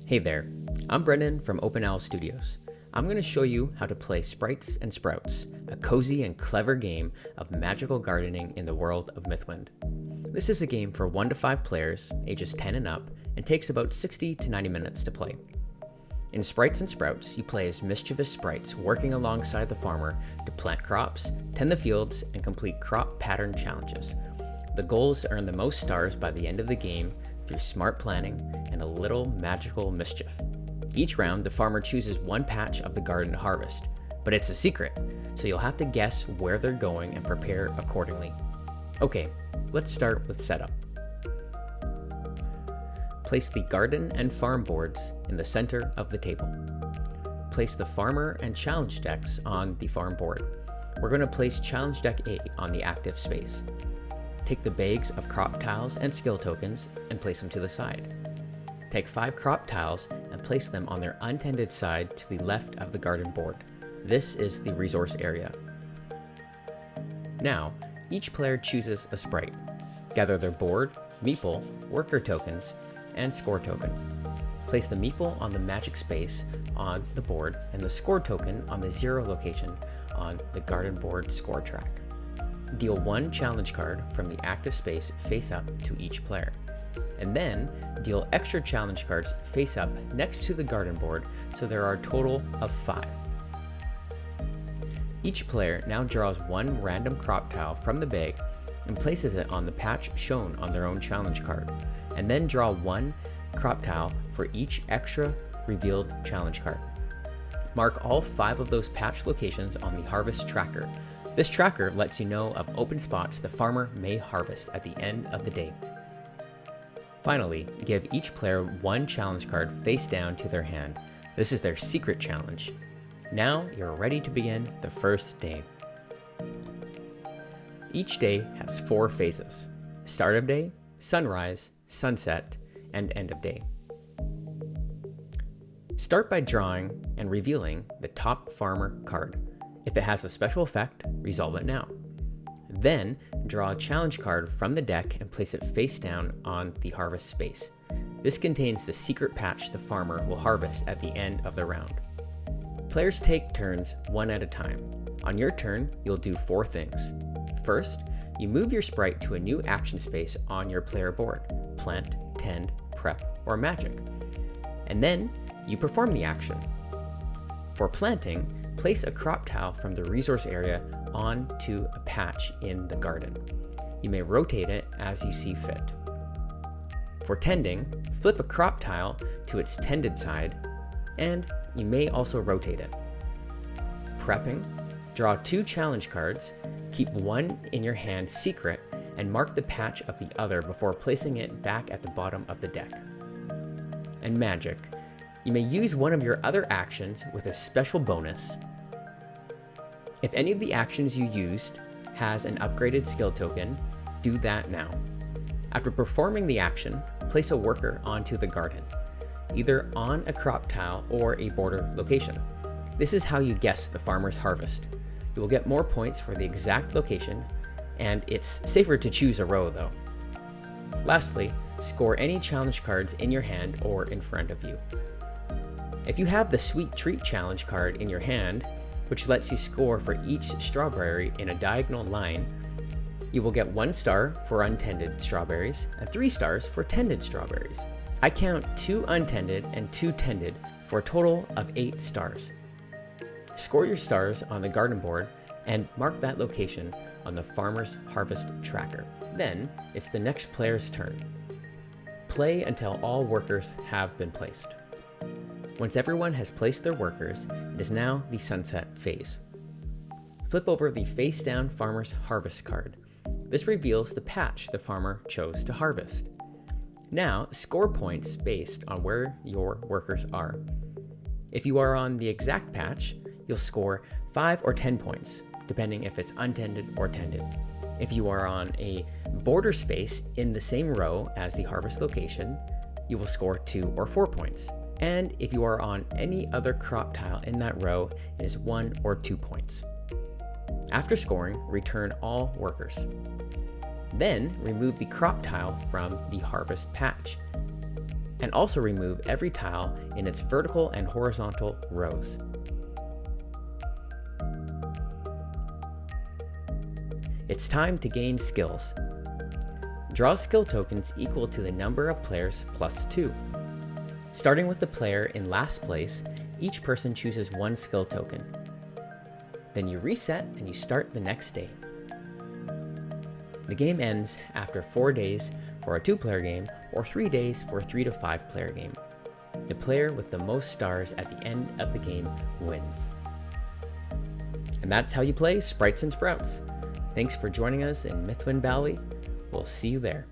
Hey there, I'm Brendan from Open Owl Studios. I'm going to show you how to play Sprites and Sprouts, a cozy and clever game of magical gardening in the world of Mythwind. This is a game for 1 to 5 players, ages 10 and up, and takes about 60 to 90 minutes to play. In Sprites and Sprouts, you play as mischievous sprites working alongside the farmer to plant crops, tend the fields, and complete crop pattern challenges. The goal is to earn the most stars by the end of the game through smart planning and a little magical mischief. Each round, the farmer chooses one patch of the garden to harvest, but it's a secret, so you'll have to guess where they're going and prepare accordingly. Okay, let's start with setup. Place the garden and farm boards in the center of the table. Place the farmer and challenge decks on the farm board. We're going to place challenge deck A on the active space. Take the bags of crop tiles and skill tokens and place them to the side. Take 5 crop tiles and place them on their untended side to the left of the garden board. This is the resource area. Now, each player chooses a sprite. Gather their board, meeple, worker tokens, and score token. Place the meeple on the magic space on the board and the score token on the 0 location on the garden board score track. Deal 1 challenge card from the active space face up to each player, and then deal extra challenge cards face up next to the garden board, so there are a total of 5. Each player now draws 1 random crop tile from the bag and places it on the patch shown on their own challenge card, and then draw 1 crop tile for each extra revealed challenge card. Mark all 5 of those patch locations on the harvest tracker. This tracker lets you know of open spots the farmer may harvest at the end of the day. Finally, give each player 1 challenge card face down to their hand. This is their secret challenge. Now you're ready to begin the first day. Each day has 4 phases: start of day, sunrise, sunset, and end of day. Start by drawing and revealing the top farmer card. If it has a special effect, resolve it now. Then, draw a challenge card from the deck and place it face down on the harvest space. This contains the secret patch the farmer will harvest at the end of the round. Players take turns 1 at a time. On your turn, you'll do 4 things. First, you move your sprite to a new action space on your player board: plant, tend, prep, or magic. And then, you perform the action. For planting, place a crop tile from the resource area onto a patch in the garden. You may rotate it as you see fit. For tending, flip a crop tile to its tended side, and you may also rotate it. Prepping, draw 2 challenge cards, keep 1 in your hand secret, and mark the patch of the other before placing it back at the bottom of the deck. And magic, you may use one of your other actions with a special bonus. If any of the actions you used has an upgraded skill token, do that now. After performing the action, place a worker onto the garden, either on a crop tile or a border location. This is how you guess the farmer's harvest. You will get more points for the exact location, and it's safer to choose a row though. Lastly, score any challenge cards in your hand or in front of you. If you have the Sweet Treat challenge card in your hand, which lets you score for each strawberry in a diagonal line, you will get 1 star for untended strawberries and 3 stars for tended strawberries. I count 2 untended and 2 tended for a total of 8 stars. Score your stars on the garden board and mark that location on the farmer's harvest tracker. Then it's the next player's turn. Play until all workers have been placed. Once everyone has placed their workers, it is now the sunset phase. Flip over the face down farmer's harvest card. This reveals the patch the farmer chose to harvest. Now score points based on where your workers are. If you are on the exact patch, you'll score 5 or 10 points, depending if it's untended or tended. If you are on a border space in the same row as the harvest location, you will score 2 or 4 points. And if you are on any other crop tile in that row, it is 1 or 2 points. After scoring, return all workers. Then remove the crop tile from the harvest patch. and also remove every tile in its vertical and horizontal rows. It's time to gain skills. Draw skill tokens equal to the number of players plus 2. Starting with the player in last place, each person chooses 1 skill token. Then you reset and you start the next day. The game ends after 4 days for a 2-player game or 3 days for a 3 to 5-player game. The player with the most stars at the end of the game wins. And that's how you play Sprites and Sprouts. Thanks for joining us in Mithrin Valley. We'll see you there.